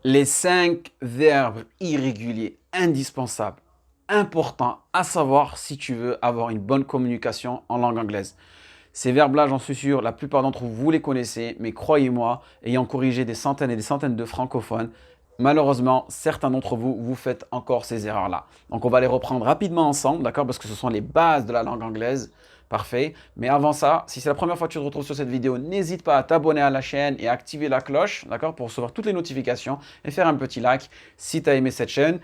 Les 5 verbes irréguliers indispensables, importants à savoir si tu veux avoir une bonne communication en langue anglaise. Ces verbes-là, j'en suis sûr, la plupart d'entre vous, vous les connaissez, mais croyez-moi, ayant corrigé des centaines et des centaines de francophones, malheureusement, certains d'entre vous, vous faites encore ces erreurs-là. Donc on va les reprendre rapidement ensemble, d'accord? Parce que ce sont les bases de la langue anglaise. Parfait. Mais avant ça, si c'est la première fois que tu te retrouves sur cette vidéo, n'hésite pas à t'abonner à la chaîne et à activer la cloche, d'accord, pour recevoir toutes les notifications et faire un petit like si tu as aimé cette chaîne.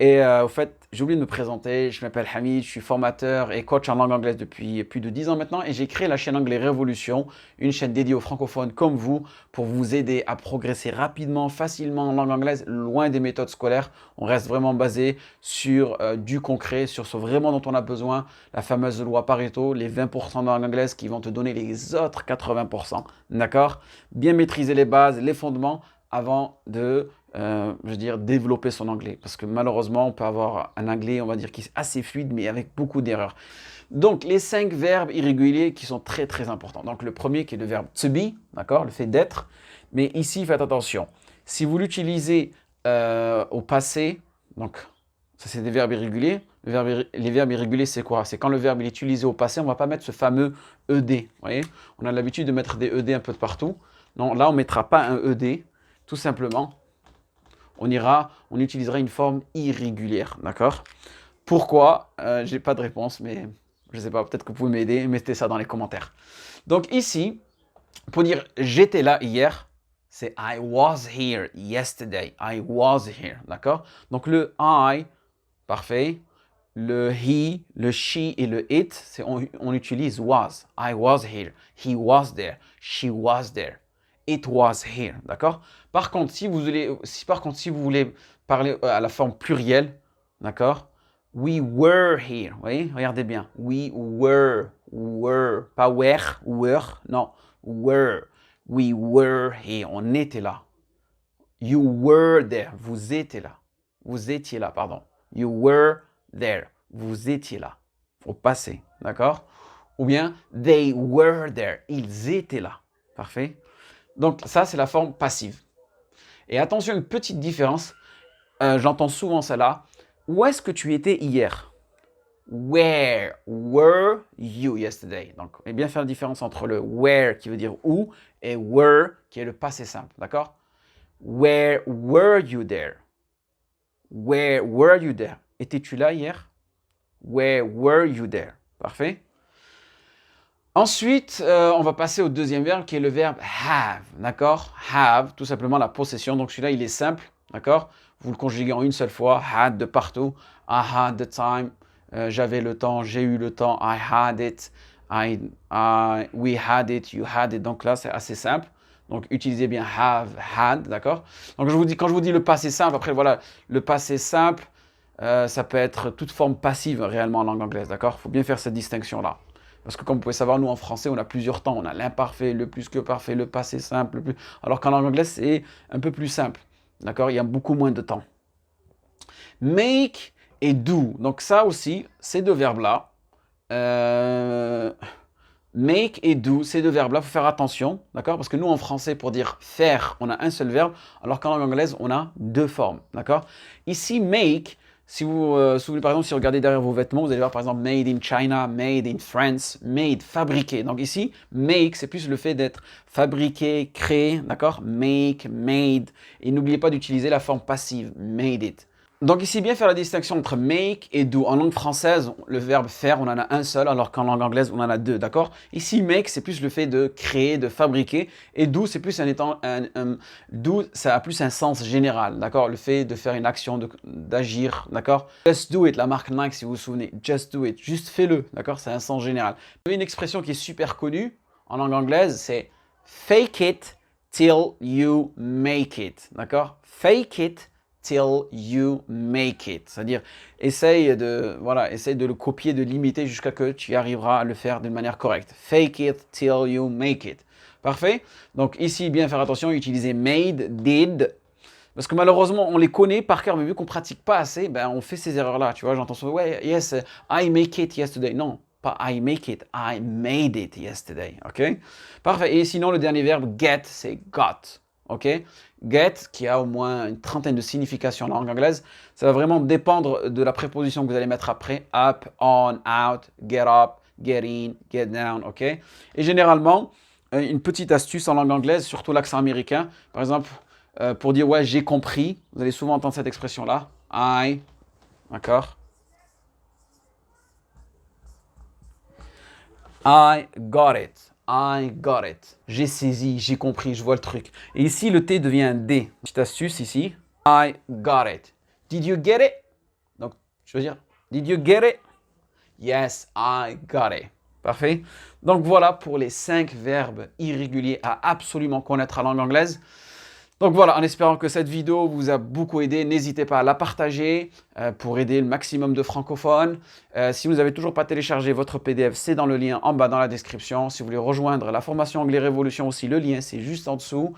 Et au fait, j'ai oublié de me présenter, je m'appelle Hamid, je suis formateur et coach en langue anglaise depuis plus de 10 ans maintenant et j'ai créé la chaîne Anglais Révolution, une chaîne dédiée aux francophones comme vous pour vous aider à progresser rapidement, facilement en langue anglaise, loin des méthodes scolaires. On reste vraiment basé sur du concret, sur ce vraiment dont on a besoin, la fameuse loi Pareto, les 20% de langue anglaise qui vont te donner les autres 80%. D'accord? Bien maîtriser les bases, les fondements avant de je veux dire, développer son anglais. Parce que malheureusement, on peut avoir un anglais, on va dire, qui est assez fluide, mais avec beaucoup d'erreurs. Donc, les 5 verbes irréguliers qui sont très, très importants. Donc, le premier qui est le verbe to be, d'accord, le fait d'être. Mais ici, faites attention. Si vous l'utilisez au passé, donc, ça c'est des verbes irréguliers. Les verbes irréguliers, c'est quoi? C'est quand le verbe est utilisé au passé, on ne va pas mettre ce fameux ED. Vous voyez, on a l'habitude de mettre des ED un peu de partout. Non, là, on ne mettra pas un ED, tout simplement on utilisera une forme irrégulière, d'accord? Pourquoi? J'ai pas de réponse, mais je sais pas, peut-être que vous pouvez m'aider, mettez ça dans les commentaires. Donc ici, pour dire j'étais là hier, c'est I was here yesterday. I was here, d'accord? Donc le I, parfait. Le he, le she et le it, on utilise was. I was here. He was there. She was there. It was here. D'accord? Par contre, si vous voulez parler à la forme plurielle, d'accord? We were here. Vous voyez? Regardez bien. We were. Pas were, non. Were. We were here. On était là. You were there. Vous étiez là. Vous étiez là, pardon. You were there. Vous étiez là. Au passé. D'accord? Ou bien, they were there. Ils étaient là. Parfait? Donc, ça, c'est la forme passive. Et attention, une petite différence. J'entends souvent ça là. Où est-ce que tu étais hier? Where were you yesterday? Donc, on va bien faire la différence entre le where qui veut dire où et were qui est le passé simple. D'accord? Where were you there? Where were you there? Étais-tu là hier? Where were you there? Parfait. Ensuite, on va passer au deuxième verbe qui est le verbe have. D'accord? Have, tout simplement la possession. Donc celui-là, il est simple. D'accord? Vous le conjuguez en une seule fois. Had de partout. I had the time. J'avais le temps. J'ai eu le temps. I had it. We had it. You had it. Donc là, c'est assez simple. Donc utilisez bien have, had, d'accord? Donc quand je vous dis le passé simple, après voilà, le passé simple, ça peut être toute forme passive réellement en langue anglaise, d'accord? Il faut bien faire cette distinction-là. Parce que comme vous pouvez savoir, nous en français, on a plusieurs temps. On a l'imparfait, le plus que parfait, le passé simple, alors qu'en langue anglaise, c'est un peu plus simple, d'accord? Il y a beaucoup moins de temps. Make et do. Donc ça aussi, ces deux verbes-là, make et do, ces deux verbes-là, il faut faire attention, d'accord? Parce que nous, en français, pour dire faire, on a un seul verbe, alors qu'en langue anglaise, on a deux formes, d'accord? Ici, make, si vous, par exemple, si vous regardez derrière vos vêtements, vous allez voir, par exemple, made in China, made in France, made, fabriqué. Donc ici, make, c'est plus le fait d'être fabriqué, créé, d'accord? Make, made. Et n'oubliez pas d'utiliser la forme passive, made it. Donc ici, bien faire la distinction entre make et do. En langue française, le verbe faire, on en a un seul, alors qu'en langue anglaise, on en a deux, d'accord? Ici, make, c'est plus le fait de créer, de fabriquer, et do, c'est plus do, ça a plus un sens général, d'accord? Le fait de faire une action, d'agir, d'accord? Just do it, la marque Nike, si vous vous souvenez, just do it, juste fais-le, d'accord? C'est un sens général. Vous avez une expression qui est super connue en langue anglaise, c'est fake it till you make it, d'accord? Fake it till you make it. C'est-à-dire, essaye de le copier, de l'imiter jusqu'à que tu arriveras à le faire d'une manière correcte. Fake it till you make it. Parfait? Donc ici, bien faire attention, utiliser made, did. Parce que malheureusement, on les connaît par cœur, mais vu qu'on pratique pas assez, ben, on fait ces erreurs-là. Tu vois, j'entends souvent, ouais, yes, I make it yesterday. Non, pas I make it, I made it yesterday. OK? Parfait. Et sinon, le dernier verbe, get, c'est got. ok? Get, qui a au moins une trentaine de significations en langue anglaise, ça va vraiment dépendre de la préposition que vous allez mettre après. Up, on, out, get up, get in, get down, ok? Et généralement, une petite astuce en langue anglaise, surtout l'accent américain, par exemple, pour dire ouais, j'ai compris, vous allez souvent entendre cette expression-là. D'accord? I got it. I got it. J'ai saisi, j'ai compris, je vois le truc. Et ici, le T devient un D. Petite astuce ici. I got it. Did you get it? Donc, je veux dire, did you get it? Yes, I got it. Parfait. Donc voilà pour les 5 verbes irréguliers à absolument connaître en langue anglaise. Donc voilà, en espérant que cette vidéo vous a beaucoup aidé, n'hésitez pas à la partager pour aider le maximum de francophones. Si vous n'avez toujours pas téléchargé votre PDF, c'est dans le lien en bas dans la description. Si vous voulez rejoindre la formation Anglais Révolution aussi, le lien c'est juste en dessous.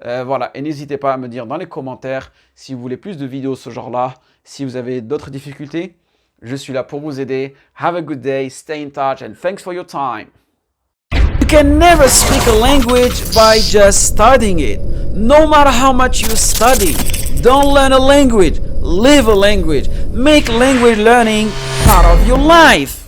Voilà, et n'hésitez pas à me dire dans les commentaires si vous voulez plus de vidéos ce genre-là, si vous avez d'autres difficultés. Je suis là pour vous aider. Have a good day, stay in touch and thanks for your time. You can never speak a language by just studying it. No matter how much you study, don't learn a language, live a language. Make language learning part of your life.